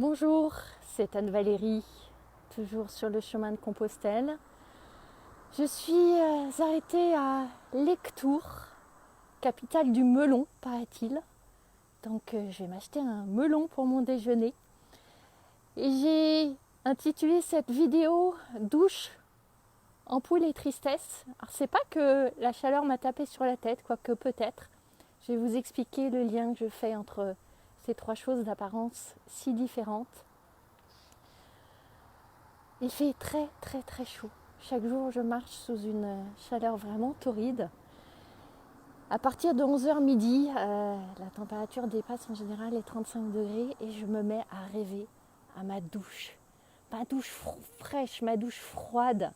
Bonjour, c'est Anne-Valérie, toujours sur le chemin de Compostelle. Je suis arrêtée à Lectoure, capitale du melon, paraît-il. Donc je vais m'acheter un melon pour mon déjeuner. Et j'ai intitulé cette vidéo « Douche, ampoule et tristesse ». Alors c'est pas que la chaleur m'a tapé sur la tête, quoique peut-être. Je vais vous expliquer le lien que je fais entre ces trois choses d'apparence si différentes. Il fait très très très chaud. Chaque jour je marche sous une chaleur vraiment torride. À partir de 11h midi, la température dépasse en général les 35 degrés et je me mets à rêver à ma douche. Ma douche fraîche, ma douche froide.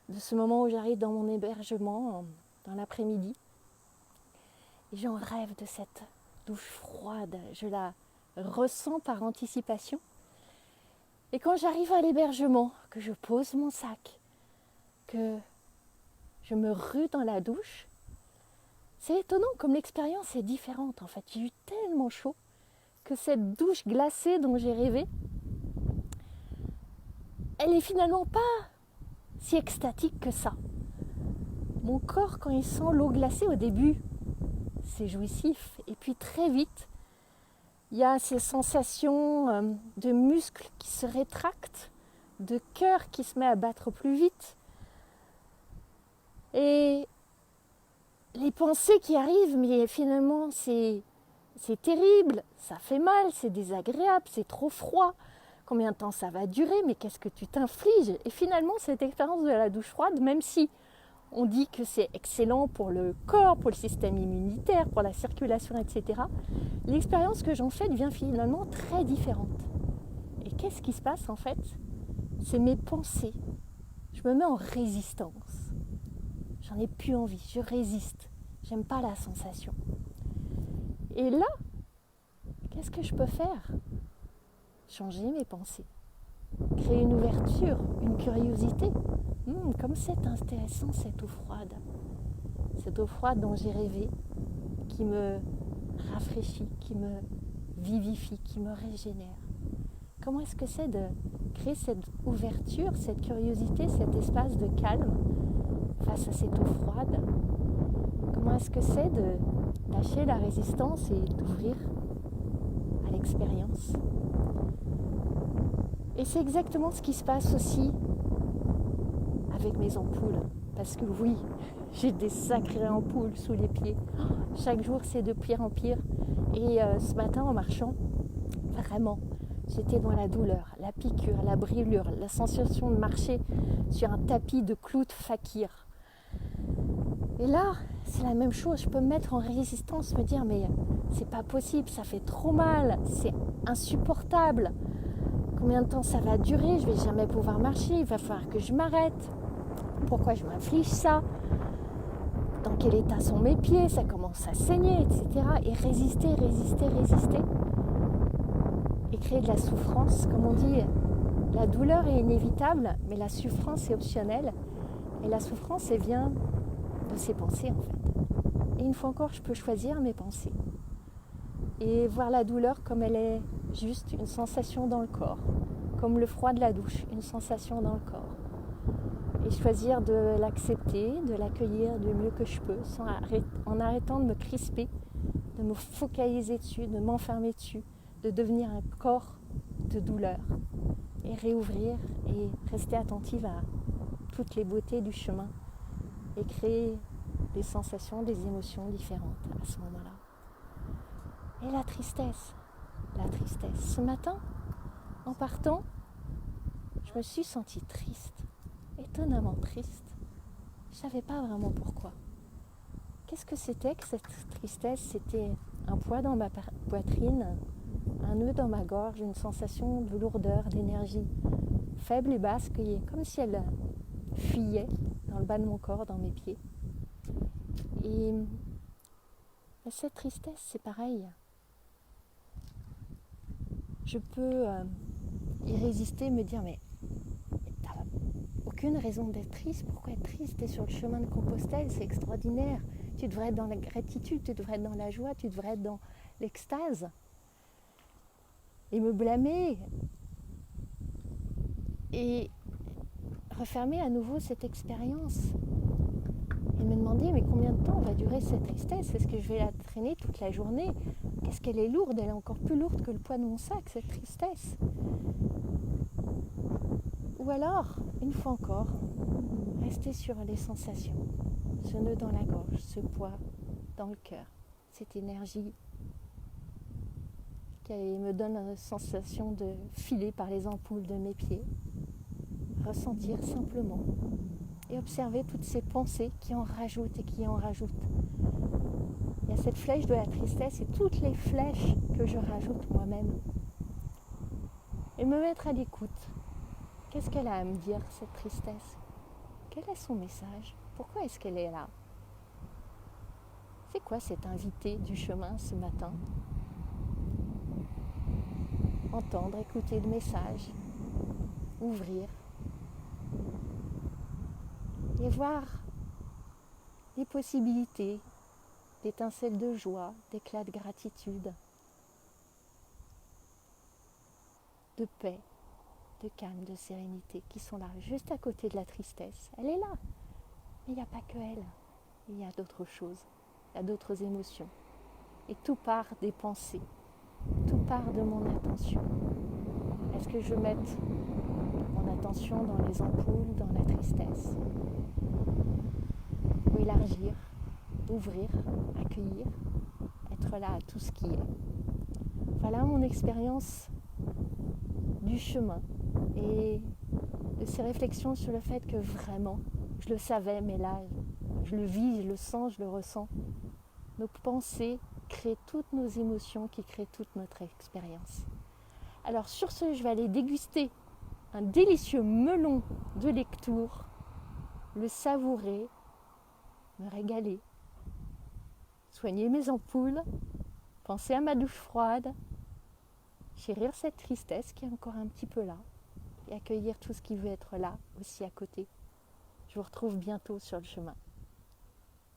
De ce moment où j'arrive dans mon hébergement dans l'après-midi. Et j'en rêve de cette douche froide. Je la ressens par anticipation. Et quand j'arrive à l'hébergement, que je pose mon sac, que je me rue dans la douche, c'est étonnant comme l'expérience est différente en fait. J'ai eu tellement chaud que cette douche glacée dont j'ai rêvé, elle est finalement pas si extatique que ça. Mon corps, quand il sent l'eau glacée au début, c'est jouissif. Et puis très vite, il y a ces sensations de muscles qui se rétractent, de cœur qui se met à battre plus vite. Et les pensées qui arrivent, mais finalement c'est terrible, ça fait mal, c'est désagréable, c'est trop froid. Combien de temps ça va durer? Mais qu'est-ce que tu t'infliges? Et finalement, cette expérience de la douche froide, même si on dit que c'est excellent pour le corps, pour le système immunitaire, pour la circulation, etc., l'expérience que j'en fais devient finalement très différente. Et qu'est-ce qui se passe en fait? C'est mes pensées. Je me mets en résistance. J'en ai plus envie, je résiste. J'aime pas la sensation. Et là, qu'est-ce que je peux faire? Changer mes pensées. Créer une ouverture, une curiosité. Comme c'est intéressant cette eau froide. Cette eau froide dont j'ai rêvé, qui me rafraîchit, qui me vivifie, qui me régénère. Comment est-ce que c'est de créer cette ouverture, cette curiosité, cet espace de calme face à cette eau froide? Comment est-ce que c'est de lâcher la résistance et d'ouvrir à l'expérience? Et c'est exactement ce qui se passe aussi avec mes ampoules. Parce que oui, j'ai des sacrées ampoules sous les pieds. Chaque jour, c'est de pire en pire. Et ce matin, en marchant, vraiment, j'étais dans la douleur, la piqûre, la brûlure, la sensation de marcher sur un tapis de clous de fakir. Et là, c'est la même chose. Je peux me mettre en résistance, me dire mais c'est pas possible, ça fait trop mal, c'est insupportable. Combien de temps ça va durer? Je vais jamais pouvoir marcher, il va falloir que je m'arrête. Pourquoi je m'inflige ça? Dans quel état sont mes pieds? Ça commence à saigner, etc. Et résister. Et créer de la souffrance. Comme on dit, la douleur est inévitable, mais la souffrance est optionnelle. Et la souffrance, elle vient de ses pensées, en fait. Et une fois encore, je peux choisir mes pensées. Et voir la douleur comme elle est juste une sensation dans le corps. Comme le froid de la douche, une sensation dans le corps. Et choisir de l'accepter, de l'accueillir du mieux que je peux, en arrêtant de me crisper, de me focaliser dessus, de m'enfermer dessus, de devenir un corps de douleur. Et réouvrir et rester attentive à toutes les beautés du chemin et créer des sensations, des émotions différentes à ce moment-là. Et la tristesse. Ce matin, en partant, je me suis sentie triste. Étonnamment triste. Je ne savais pas vraiment pourquoi. Qu'est-ce que c'était que cette tristesse? C'était un poids dans ma poitrine, un nœud dans ma gorge, une sensation de lourdeur, d'énergie faible et basse, comme si elle fuyait dans le bas de mon corps, dans mes pieds. Et cette tristesse, c'est pareil. Je peux y résister, me dire mais aucune raison d'être triste. Pourquoi être triste? Tu es sur le chemin de Compostelle, c'est extraordinaire. Tu devrais être dans la gratitude, tu devrais être dans la joie, tu devrais être dans l'extase. et me blâmer et refermer à nouveau cette expérience et me demander mais combien de temps va durer cette tristesse? Est-ce que je vais la traîner toute la journée? Qu'est-ce qu'elle est lourde? Elle est encore plus lourde que le poids de mon sac, cette tristesse. Ou alors, une fois encore, rester sur les sensations, ce nœud dans la gorge, ce poids dans le cœur, cette énergie qui me donne la sensation de filer par les ampoules de mes pieds, ressentir simplement et observer toutes ces pensées qui en rajoutent et qui en rajoutent. Il y a cette flèche de la tristesse et toutes les flèches que je rajoute moi-même. Et me mettre à l'écoute. Qu'est-ce qu'elle a à me dire, cette tristesse? Quel est son message? Pourquoi est-ce qu'elle est là? C'est quoi cet invité du chemin ce matin? Entendre, écouter le message, ouvrir et voir les possibilités d'étincelles de joie, d'éclats de gratitude, de paix, de calme, de sérénité qui sont là, juste à côté de la tristesse. Elle est là, mais il n'y a pas que elle. Il y a d'autres choses, il y a d'autres émotions. Et tout part des pensées, tout part de mon attention. Est-ce que je mette mon attention dans les ampoules, dans la tristesse? Ou élargir, ouvrir, accueillir, être là à tout ce qui est. Voilà mon expérience du chemin et de ces réflexions sur le fait que vraiment, je le savais, mais là, je le vis, je le sens, je le ressens. Nos pensées créent toutes nos émotions qui créent toute notre expérience. Alors sur ce, je vais aller déguster un délicieux melon de lecture, le savourer, me régaler, soigner mes ampoules, penser à ma douche froide, chérir cette tristesse qui est encore un petit peu là et accueillir tout ce qui veut être là aussi à côté. Je vous retrouve bientôt sur le chemin.